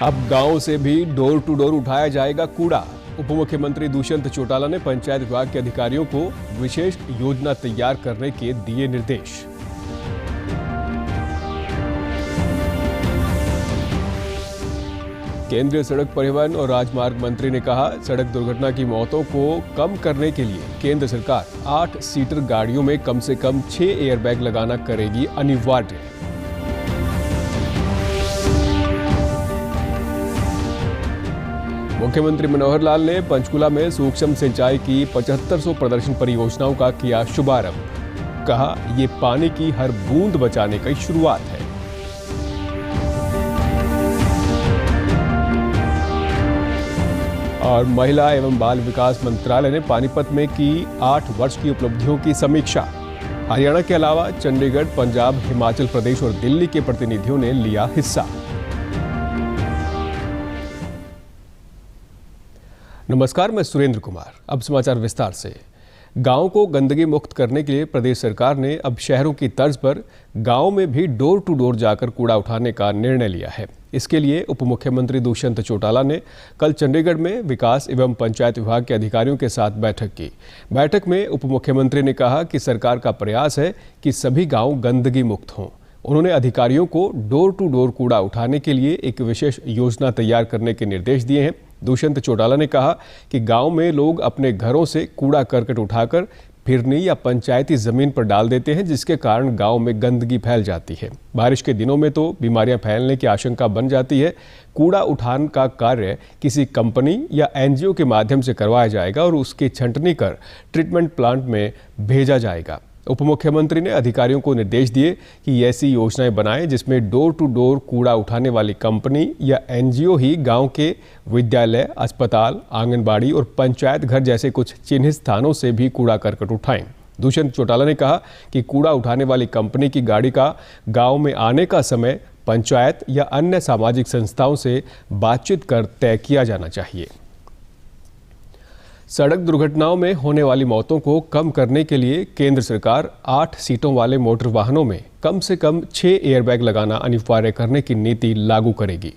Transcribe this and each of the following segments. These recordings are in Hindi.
अब गांव से भी डोर टू डोर उठाया जाएगा कूड़ा। उप मुख्यमंत्री दुष्यंत चौटाला ने पंचायत विभाग के अधिकारियों को विशेष योजना तैयार करने के दिए निर्देश। केंद्रीय सड़क परिवहन और राजमार्ग मंत्री ने कहा, सड़क दुर्घटना की मौतों को कम करने के लिए केंद्र सरकार 8 सीटर गाड़ियों में कम से कम 6 एयरबैग लगाना करेगी अनिवार्य। मुख्यमंत्री मनोहर लाल ने पंचकुला में सूक्ष्म सिंचाई की 7500 प्रदर्शन परियोजनाओं का किया शुभारंभ। कहा, ये पानी की हर बूंद बचाने की शुरुआत है। और महिला एवं बाल विकास मंत्रालय ने पानीपत में की 8 वर्ष की उपलब्धियों की समीक्षा। हरियाणा के अलावा चंडीगढ़, पंजाब, हिमाचल प्रदेश और दिल्ली के प्रतिनिधियों ने लिया हिस्सा। नमस्कार, मैं सुरेंद्र कुमार। अब समाचार विस्तार से। गांव को गंदगी मुक्त करने के लिए प्रदेश सरकार ने अब शहरों की तर्ज पर गांव में भी डोर टू डोर जाकर कूड़ा उठाने का निर्णय लिया है। इसके लिए उप मुख्यमंत्री दुष्यंत चौटाला ने कल चंडीगढ़ में विकास एवं पंचायत विभाग के अधिकारियों के साथ बैठक की। बैठक में उप मुख्यमंत्री ने कहा कि सरकार का प्रयास है कि सभी गांव गंदगी मुक्त हों। उन्होंने अधिकारियों को डोर टू डोर कूड़ा उठाने के लिए एक विशेष योजना तैयार करने के निर्देश दिए हैं। दुष्यंत चौटाला ने कहा कि गांव में लोग अपने घरों से कूड़ा करकट उठाकर फिरनी या पंचायती जमीन पर डाल देते हैं, जिसके कारण गांव में गंदगी फैल जाती है। बारिश के दिनों में तो बीमारियां फैलने की आशंका बन जाती है। कूड़ा उठान का कार्य किसी कंपनी या एनजीओ के माध्यम से करवाया जाएगा और उसकी छंटनी कर ट्रीटमेंट प्लांट में भेजा जाएगा। उप मुख्यमंत्री ने अधिकारियों को निर्देश दिए कि ऐसी योजनाएं बनाएं जिसमें डोर टू डोर कूड़ा उठाने वाली कंपनी या एनजीओ ही गांव के विद्यालय, अस्पताल, आंगनबाड़ी और पंचायत घर जैसे कुछ चिन्हित स्थानों से भी कूड़ा करकट उठाएं। दुष्यंत चौटाला ने कहा कि कूड़ा उठाने वाली कंपनी की गाड़ी का गांव में आने का समय पंचायत या अन्य सामाजिक संस्थाओं से बातचीत कर तय किया जाना चाहिए। सड़क दुर्घटनाओं में होने वाली मौतों को कम करने के लिए केंद्र सरकार 8 सीटों वाले मोटर वाहनों में कम से कम 6 एयरबैग लगाना अनिवार्य करने की नीति लागू करेगी।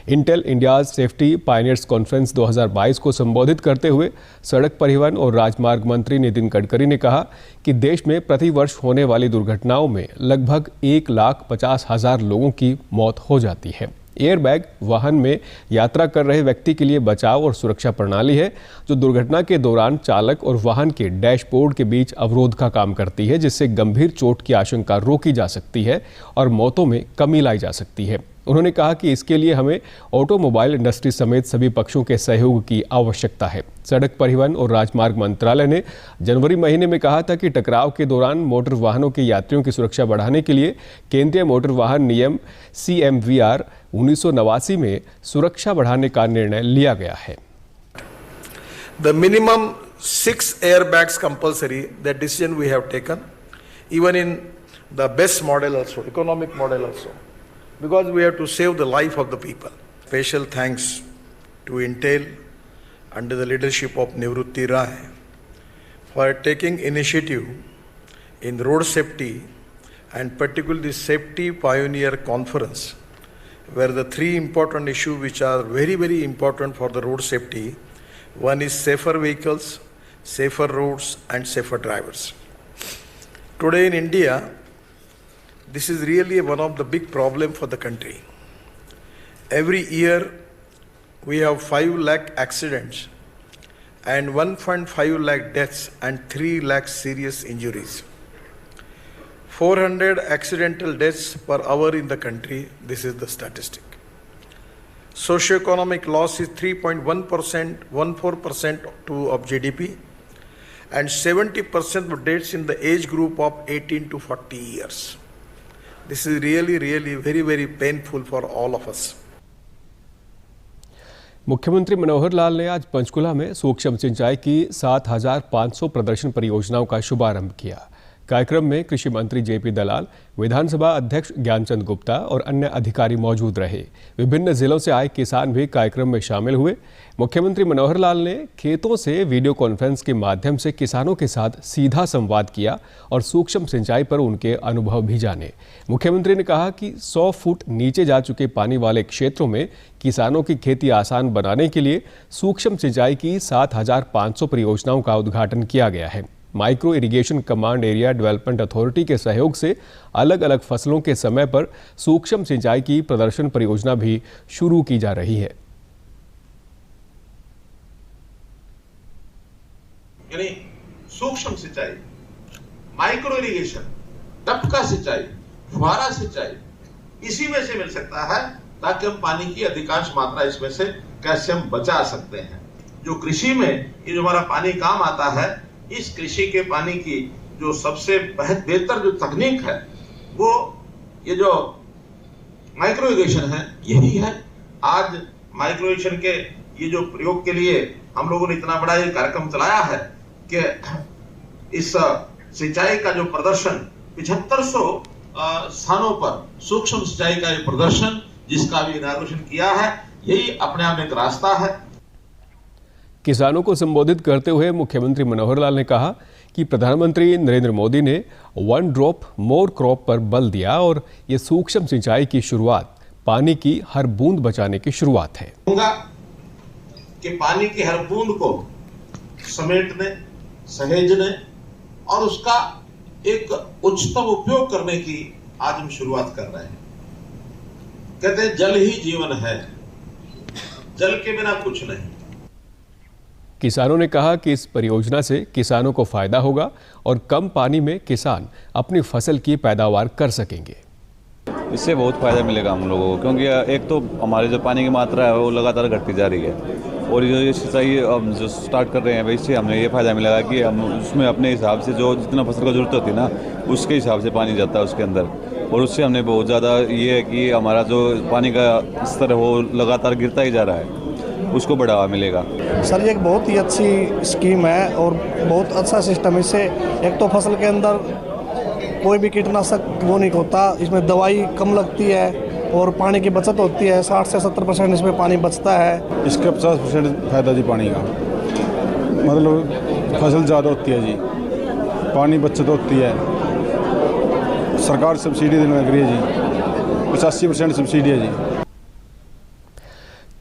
Intel India's safety pioneers conference 2022 को संबोधित करते हुए सड़क परिवहन और राजमार्ग मंत्री नितिन गडकरी ने कहा कि देश में प्रतिवर्ष होने वाली दुर्घटनाओं में लगभग 1,50,000 लोगों की मौत हो जाती है। एयरबैग वाहन में यात्रा कर रहे व्यक्ति के लिए बचाव और सुरक्षा प्रणाली है, जो दुर्घटना के दौरान चालक और वाहन के डैशबोर्ड के बीच अवरोध का काम करती है, जिससे गंभीर चोट की आशंका रोकी जा सकती है और मौतों में कमी लाई जा सकती है। उन्होंने कहा कि इसके लिए हमें ऑटोमोबाइल इंडस्ट्री समेत सभी पक्षों के सहयोग की आवश्यकता है। सड़क परिवहन और राजमार्ग मंत्रालय ने जनवरी महीने में कहा था कि टकराव के दौरान मोटर वाहनों के यात्रियों की सुरक्षा बढ़ाने के लिए केंद्रीय मोटर वाहन नियम CMVR 1989 में सुरक्षा बढ़ाने का निर्णय लिया गया है। The minimum 6 airbags compulsory, that decision we have taken, even in the best model also, economic model also, because we have to save the life of the people. Special thanks to Intel under the leadership of Nivrutti Rai for taking initiative in road safety and particularly the Safety Pioneer Conference, where the 3 important issues which are very, very important for the road safety, one is safer vehicles, safer roads and safer drivers. Today in India, this is really one of the big problems for the country. Every year we have 5 lakh accidents and 1.5 lakh deaths and 3 lakh serious injuries. 400 accidental deaths per hour in the country, this is the statistic. Socioeconomic loss is 3.1%, 14% of GDP, and 70% of deaths in the age group of 18 to 40 years. This is really, really very, very painful for all of us. मुख्यमंत्री मनोहर लाल ने आज पंचकुला में सूक्ष्म सिंचाई की 7,500 प्रदर्शन परियोजनाओं का शुभारंभ किया। कार्यक्रम में कृषि मंत्री जेपी दलाल, विधानसभा अध्यक्ष ज्ञानचंद गुप्ता और अन्य अधिकारी मौजूद रहे। विभिन्न जिलों से आए किसान भी कार्यक्रम में शामिल हुए। मुख्यमंत्री मनोहर लाल ने खेतों से वीडियो कॉन्फ्रेंस के माध्यम से किसानों के साथ सीधा संवाद किया और सूक्ष्म सिंचाई पर उनके अनुभव भी जाने। मुख्यमंत्री ने कहा कि 100 फुट नीचे जा चुके पानी वाले क्षेत्रों में किसानों की खेती आसान बनाने के लिए सूक्ष्म सिंचाई की 7,500 परियोजनाओं का उद्घाटन किया गया है। Micro irrigation command area development authority के सहयोग से अलग अलग फसलों के समय पर सूक्ष्म सिंचाई की प्रदर्शन परियोजना भी शुरू की जा रही है। यानी सूक्ष्म सिंचाई, माइक्रो इरिगेशन, टपका सिंचाई, फुहारा सिंचाई, इसी में से मिल सकता है ताकि हम पानी की अधिकांश मात्रा इसमें से कैसे हम बचा सकते हैं। जो कृषि में ये जो हमारा पानी काम आता है, इस कृषि के पानी की जो सबसे बेहतर जो तकनीक है वो ये जो माइक्रो इरिगेशन है, यही है। आज माइक्रो इरिगेशन के ये जो प्रयोग के लिए हम लोगों ने इतना बड़ा ये कार्यक्रम चलाया है कि इस सिंचाई का जो प्रदर्शन 7500 स्थानों पर सूक्ष्म सिंचाई का ये प्रदर्शन जिसका भी इनॉग्रेशन किया है, यही अपने आप में एक रास्ता है। किसानों को संबोधित करते हुए मुख्यमंत्री मनोहर लाल ने कहा कि प्रधानमंत्री नरेंद्र मोदी ने 1 ड्रॉप मोर क्रॉप पर बल दिया और ये सूक्ष्म सिंचाई की शुरुआत पानी की हर बूंद बचाने की शुरुआत है। कि पानी की हर बूंद को समेटने, सहेजने और उसका एक उच्चतम उपयोग करने की आज हम शुरुआत कर रहे हैं। कहते हैं जल ही जीवन है, जल के बिना कुछ नहीं। किसानों ने कहा कि इस परियोजना से किसानों को फायदा होगा और कम पानी में किसान अपनी फसल की पैदावार कर सकेंगे। इससे बहुत फायदा मिलेगा हम लोगों को, क्योंकि एक तो हमारे जो पानी की मात्रा है वो लगातार घटती जा रही है और ये सिंचाई हम जो स्टार्ट कर रहे हैं भाई, इससे हमें ये फायदा मिलेगा कि हम उसमें अपने हिसाब से जो जितना फसल को जरूरत होती है ना, उसके हिसाब से पानी जाता है उसके अंदर, और उससे हमने बहुत ज़्यादा ये है कि हमारा जो पानी का स्तर है वो लगातार गिरता ही जा रहा है, उसको बढ़ावा मिलेगा। सर ये एक बहुत ही अच्छी स्कीम है और बहुत अच्छा सिस्टम है। इससे एक तो फसल के अंदर कोई भी कीटनाशक वो नहीं होता, इसमें दवाई कम लगती है और पानी की बचत होती है। 60 से 70% इसमें पानी बचता है। इसका 50% फायदा जी पानी का, मतलब फसल ज़्यादा होती है जी, पानी बचत होती है। सरकार सब्सिडी देने लग रही है जी, 85% सब्सिडी है जी।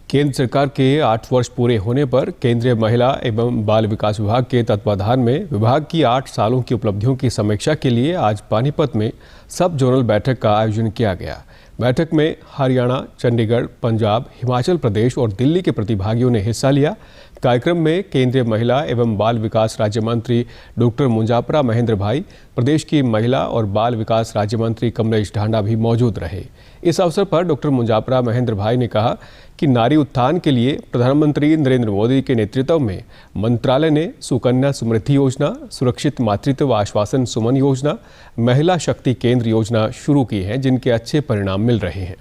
केंद्र सरकार के 8 वर्ष पूरे होने पर केंद्रीय महिला एवं बाल विकास विभाग के तत्वाधान में विभाग की 8 सालों की उपलब्धियों की समीक्षा के लिए आज पानीपत में सब जोनल बैठक का आयोजन किया गया। बैठक में हरियाणा, चंडीगढ़, पंजाब, हिमाचल प्रदेश और दिल्ली के प्रतिभागियों ने हिस्सा लिया। कार्यक्रम में केंद्रीय महिला एवं बाल विकास राज्य मंत्री डॉक्टर मुंजापरा महेंद्र भाई, प्रदेश की महिला और बाल विकास राज्य मंत्री कमलेश ढांडा भी मौजूद रहे। इस अवसर पर डॉक्टर मुंजापरा महेंद्र भाई ने कहा कि नारी उत्थान के लिए प्रधानमंत्री नरेंद्र मोदी के नेतृत्व में मंत्रालय ने सुकन्या समृद्धि योजना, सुरक्षित मातृत्व आश्वासन सुमन योजना, महिला शक्ति केंद्र योजना शुरू की है, जिनके अच्छे परिणाम मिल रहे हैं।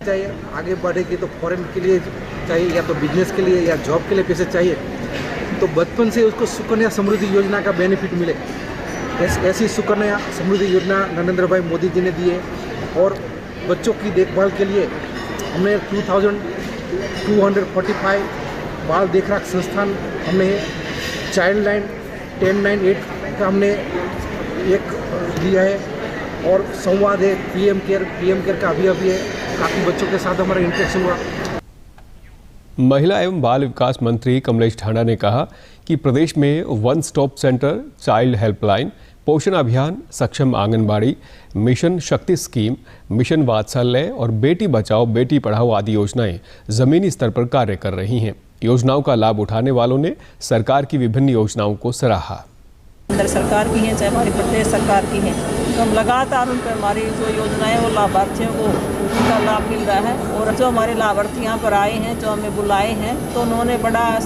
चाहिए आगे बढ़ेगी तो फॉरेन के लिए चाहिए या तो बिजनेस के लिए या जॉब के लिए पैसे चाहिए, तो बचपन से उसको सुकन्या समृद्धि योजना का बेनिफिट मिले। ऐसी सुकन्या समृद्धि योजना नरेंद्र भाई मोदी जी ने दी है और बच्चों की देखभाल के लिए हमने 2245 बाल देखरेख संस्थान हमने चाइल्ड लाइन 1098 का हमने एक दिया है और संवाद है पीएम केयर का अभी है। काफ़ी बच्चों के साथ हमारा इंटरेक्शन हुआ। महिला एवं बाल विकास मंत्री कमलेश ढांडा ने कहा कि प्रदेश में 1 स्टॉप सेंटर, चाइल्ड हेल्पलाइन, पोषण अभियान, सक्षम आंगनबाड़ी, मिशन शक्ति स्कीम, मिशन वात्सल्य और बेटी बचाओ बेटी पढ़ाओ आदि योजनाएं जमीनी स्तर पर कार्य कर रही हैं। योजनाओं का लाभ उठाने वालों ने सरकार की विभिन्न योजनाओं को सराहा। केंद्र सरकार की हैं चाहे हमारी प्रदेश सरकार की हैं, तो हम लगातार उन पर हमारी जो योजनाएं वो लाभार्थियों को उनका लाभ मिल रहा है। और जो हमारे लाभार्थी यहाँ पर आए हैं, जो हमें बुलाए हैं, तो उन्होंने बड़ा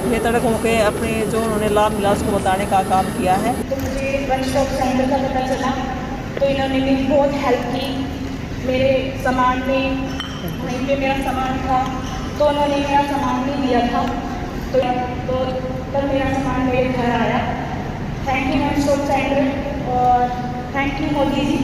बेतड़क होकर अपने जो उन्होंने लाभ मिला उसको बताने का काम किया है। तो मुझे 1 स्टॉप सेंटर का पता चला तो इन्होंने मेरी बहुत हेल्प की। मेरे सामान में वहीं पे मेरा सामान था तो उन्होंने मेरा सामान भी दिया था, तो तब मेरा सामान मेरे घर आया। Thank you 1 stop centre. और थैंक यू मोदी जी।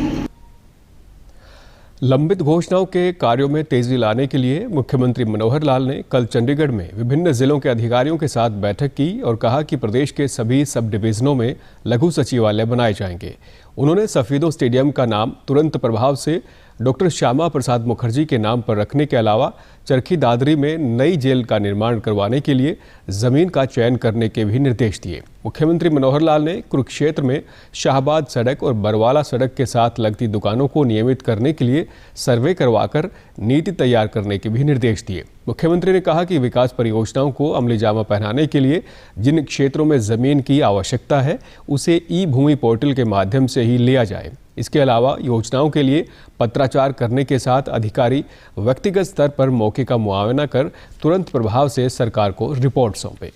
लंबित घोषणाओं के कार्यों में तेजी लाने के लिए मुख्यमंत्री मनोहर लाल ने कल चंडीगढ़ में विभिन्न जिलों के अधिकारियों के साथ बैठक की और कहा कि प्रदेश के सभी सब डिवीजनों में लघु सचिवालय बनाए जाएंगे। उन्होंने सफीदो स्टेडियम का नाम तुरंत प्रभाव से डॉक्टर श्यामा प्रसाद मुखर्जी के नाम पर रखने के अलावा चरखी दादरी में नई जेल का निर्माण करवाने के लिए जमीन का चयन करने के भी निर्देश दिए। मुख्यमंत्री मनोहर लाल ने कुरुक्षेत्र में शाहबाद सड़क और बरवाला सड़क के साथ लगती दुकानों को नियमित करने के लिए सर्वे करवाकर नीति तैयार करने के भी निर्देश दिए। मुख्यमंत्री ने कहा कि विकास परियोजनाओं को अमली जामा पहनाने के लिए जिन क्षेत्रों में जमीन की आवश्यकता है उसे ई भूमि पोर्टल के माध्यम से ही लिया जाए। इसके अलावा योजनाओं के लिए पत्राचार करने के साथ अधिकारी व्यक्तिगत स्तर पर मौके का मुआयना कर तुरंत प्रभाव से सरकार को रिपोर्ट सौंपे।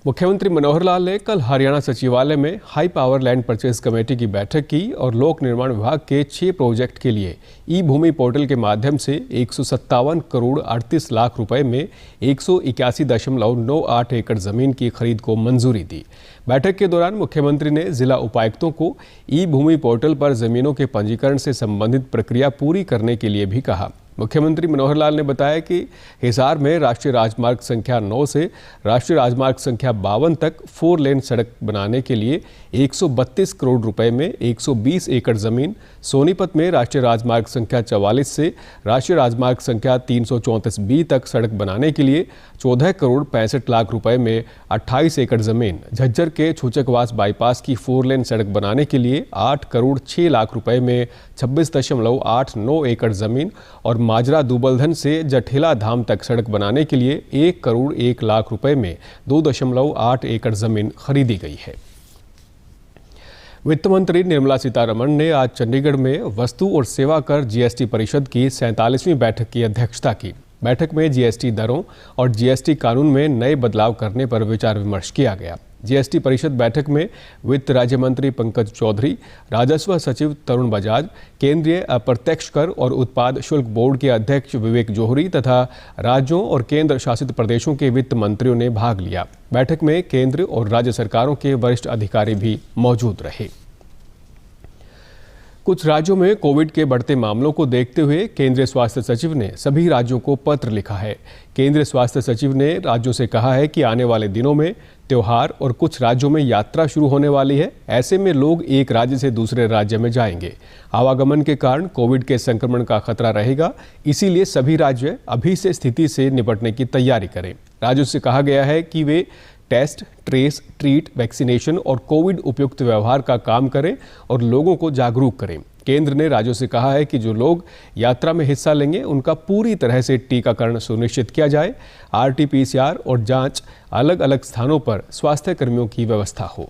मुख्यमंत्री मनोहर लाल ने कल हरियाणा सचिवालय में high power land purchase committee की बैठक की और लोक निर्माण विभाग के 6 प्रोजेक्ट के लिए ई भूमि पोर्टल के माध्यम से 157 करोड़ 38 लाख रुपए में 181.98 एकड़ जमीन की खरीद को मंजूरी दी। बैठक के दौरान मुख्यमंत्री ने जिला उपायुक्तों को ई भूमि पोर्टल पर जमीनों के पंजीकरण से संबंधित प्रक्रिया पूरी करने के लिए भी कहा। मुख्यमंत्री मनोहर लाल ने बताया कि हिसार में राष्ट्रीय राजमार्ग संख्या 9 से राष्ट्रीय राजमार्ग संख्या 52 तक 4 लेन सड़क बनाने के लिए 132 करोड़ रुपए में 120 एकड़ जमीन, सोनीपत में राष्ट्रीय राजमार्ग संख्या 44 से राष्ट्रीय राजमार्ग संख्या 334B तक सड़क बनाने के लिए 14 करोड़ 65 लाख रुपए में 28 एकड़ जमीन, झज्जर के छूचकवास बाईपास की 4 लेन सड़क बनाने के लिए 8 करोड़ 6 लाख रुपए में 26.89 एकड़ जमीन और माजरा दुबलधन से जठेला धाम तक सड़क बनाने के लिए 1 करोड़ 1 लाख रुपए में 2.8 एकड़ जमीन खरीदी गई है। वित्त मंत्री निर्मला सीतारमण ने आज चंडीगढ़ में वस्तु और सेवा कर जीएसटी परिषद की 47वीं बैठक की अध्यक्षता की। बैठक में जीएसटी दरों और जीएसटी कानून में नए बदलाव करने पर विचार विमर्श किया गया। जीएसटी परिषद बैठक में वित्त राज्य मंत्री पंकज चौधरी, राजस्व सचिव तरुण बजाज, केंद्रीय अप्रत्यक्ष कर और उत्पाद शुल्क बोर्ड के अध्यक्ष विवेक जोहरी तथा राज्यों और केंद्र शासित प्रदेशों के वित्त मंत्रियों ने भाग लिया। बैठक में केंद्र और राज्य सरकारों के वरिष्ठ अधिकारी भी मौजूद रहे। कुछ राज्यों में कोविड के बढ़ते मामलों को देखते हुए केंद्रीय स्वास्थ्य सचिव ने सभी राज्यों को पत्र लिखा है। केंद्रीय स्वास्थ्य सचिव ने राज्यों से कहा है कि आने वाले दिनों में त्योहार और कुछ राज्यों में यात्रा शुरू होने वाली है। ऐसे में लोग एक राज्य से दूसरे राज्य में जाएंगे। आवागमन के कारण कोविड के संक्रमण का खतरा रहेगा, इसीलिए सभी राज्य अभी से स्थिति से निपटने की तैयारी करें। राज्यों से कहा गया है कि वे टेस्ट, ट्रेस, ट्रीट, वैक्सीनेशन और कोविड उपयुक्त व्यवहार का काम करें और लोगों को जागरूक करें। केंद्र ने राज्यों से कहा है कि जो लोग यात्रा में हिस्सा लेंगे उनका पूरी तरह से टीकाकरण सुनिश्चित किया जाए। RT-PCR और जांच अलग अलग स्थानों पर स्वास्थ्य कर्मियों की व्यवस्था हो।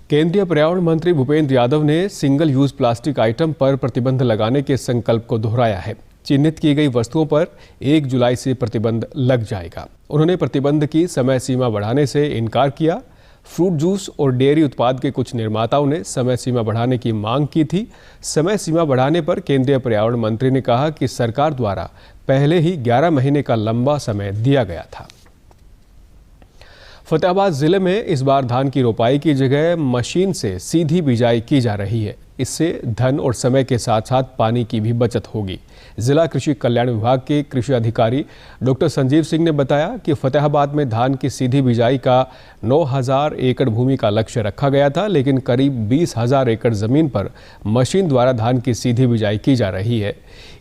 केंद्रीय पर्यावरण मंत्री भूपेंद्र यादव ने सिंगल यूज प्लास्टिक आइटम पर प्रतिबंध लगाने के संकल्प को दोहराया है। चिन्हित की गई वस्तुओं पर 1 जुलाई से प्रतिबंध लग जाएगा। उन्होंने प्रतिबंध की समय सीमा बढ़ाने से इनकार किया। फ्रूट जूस और डेयरी उत्पाद के कुछ निर्माताओं ने समय सीमा बढ़ाने की मांग की थी। समय सीमा बढ़ाने पर केंद्रीय पर्यावरण मंत्री ने कहा कि सरकार द्वारा पहले ही 11 महीने का लंबा समय दिया गया था। फतेहाबाद जिले में इस बार धान की रोपाई की जगह मशीन से सीधी बिजाई की जा रही है। इससे धन और समय के साथ साथ पानी की भी बचत होगी। जिला कृषि कल्याण विभाग के कृषि अधिकारी डॉक्टर संजीव सिंह ने बताया कि फतेहाबाद में धान की सीधी बिजाई का 9,000 एकड़ भूमि का लक्ष्य रखा गया था, लेकिन करीब 20,000 एकड़ जमीन पर मशीन द्वारा धान की सीधी बिजाई की जा रही है।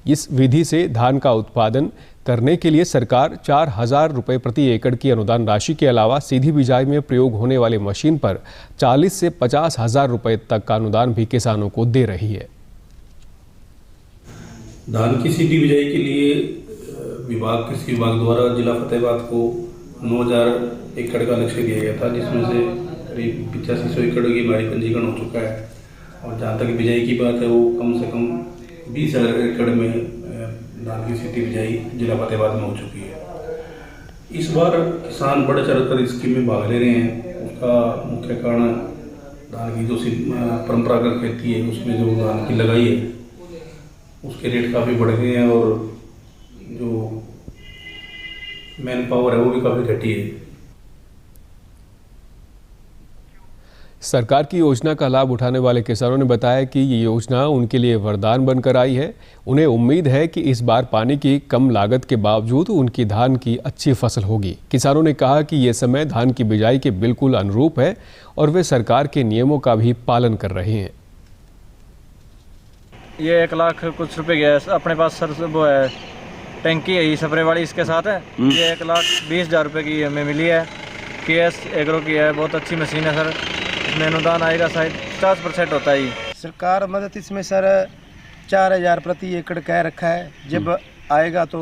इस विधि से धान का उत्पादन करने के लिए सरकार 4,000 रुपये प्रति एकड़ की अनुदान राशि के अलावा सीधी बिजाई में प्रयोग होने वाली मशीन पर 40 से 50,000 रुपये तक का अनुदान भी किसानों को दे रही है। धान की सीधी बिजाई के लिए कृषि विभाग द्वारा जिला फतेहाबाद को 9,000 एकड़ का लक्ष्य दिया गया था, जिसमें से करीब 8500 एकड़ की हमारी पंजीकरण हो चुका है। और जहाँ तक बिजाई की बात है, वो कम से कम 20,000 एकड़ में धान की सीधी बिजाई जिला फतेहाबाद में हो चुकी है। इस बार किसान बढ़ चढ़कर इस स्कीम में भाग ले रहे हैं। उसका मुख्य कारण धान की जो परंपरागत खेती है, उसमें जो धान की लगाई है उसके रेट काफ़ी बढ़ गए हैं और जो मैन पावर है वो भी काफ़ी घटी है। सरकार की योजना का लाभ उठाने वाले किसानों ने बताया कि ये योजना उनके लिए वरदान बनकर आई है। उन्हें उम्मीद है कि इस बार पानी की कम लागत के बावजूद उनकी धान की अच्छी फसल होगी। किसानों ने कहा कि ये समय धान की बिजाई के बिल्कुल अनुरूप है और वे सरकार के नियमों का भी पालन कर रहे हैं। ये 1 लाख कुछ रुपए गया अपने पास सर, वो है टंकी है स्प्रे वाली, इसके साथ है। ये 1,20,000 रुपये की हमें मिली है। KS एग्रो की है, बहुत अच्छी मशीन है सर। इसमें अनुदान आएगा शायद 50% होता है। सरकार मदद इसमें सर 4,000 प्रति एकड़ कह रखा है। जब आएगा तो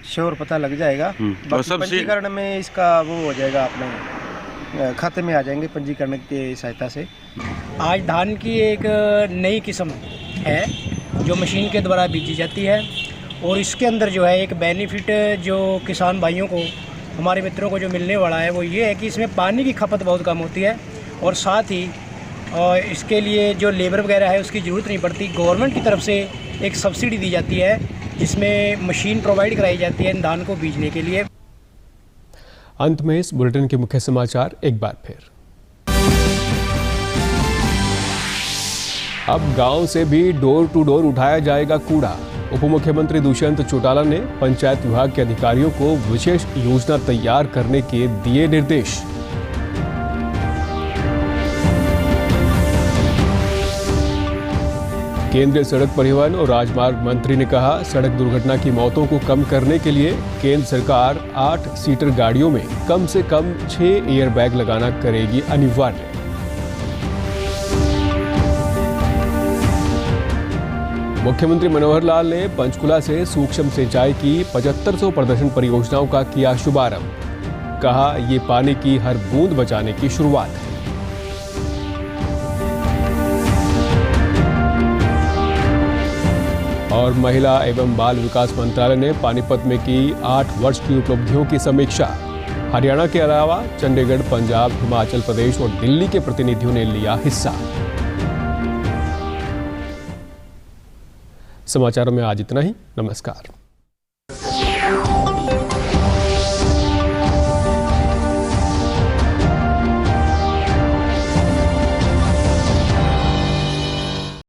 श्योर पता लग जाएगा। पंजीकरण में इसका वो हो जाएगा, अपने खाते में आ जाएंगे पंजीकरण की सहायता से। आज धान की एक नई किस्म है जो मशीन के द्वारा बीजी जाती है और इसके अंदर जो है एक बेनिफिट जो किसान भाइयों को, हमारे मित्रों को जो मिलने वाला है वो ये है कि इसमें पानी की खपत बहुत कम होती है और साथ ही इसके लिए जो लेबर वगैरह है उसकी ज़रूरत नहीं पड़ती। गवर्नमेंट की तरफ से एक सब्सिडी दी जाती है जिसमें मशीन प्रोवाइड कराई जाती है धान को बीजने के लिए। अंत में इस बुलेटिन के मुख्य समाचार एक बार फिर। अब गांव से भी डोर टू डोर उठाया जाएगा कूड़ा। उप मुख्यमंत्री दुष्यंत चौटाला ने पंचायत विभाग के अधिकारियों को विशेष योजना तैयार करने के दिए निर्देश। केंद्रीय सड़क परिवहन और राजमार्ग मंत्री ने कहा, सड़क दुर्घटना की मौतों को कम करने के लिए केंद्र सरकार 8 सीटर गाड़ियों में कम से कम 6 एयरबैग लगाना करेगी अनिवार्य। मुख्यमंत्री मनोहर लाल ने पंचकुला से सूक्ष्म सिंचाई की 7500 प्रदर्शन परियोजनाओं का किया शुभारंभ। कहा, ये पानी की हर बूंद बचाने की शुरुआत है। और महिला एवं बाल विकास मंत्रालय ने पानीपत में की 8 वर्ष की उपलब्धियों की समीक्षा। हरियाणा के अलावा चंडीगढ़, पंजाब, हिमाचल प्रदेश और दिल्ली के प्रतिनिधियों ने लिया हिस्सा। समाचारों में आज इतना ही। नमस्कार।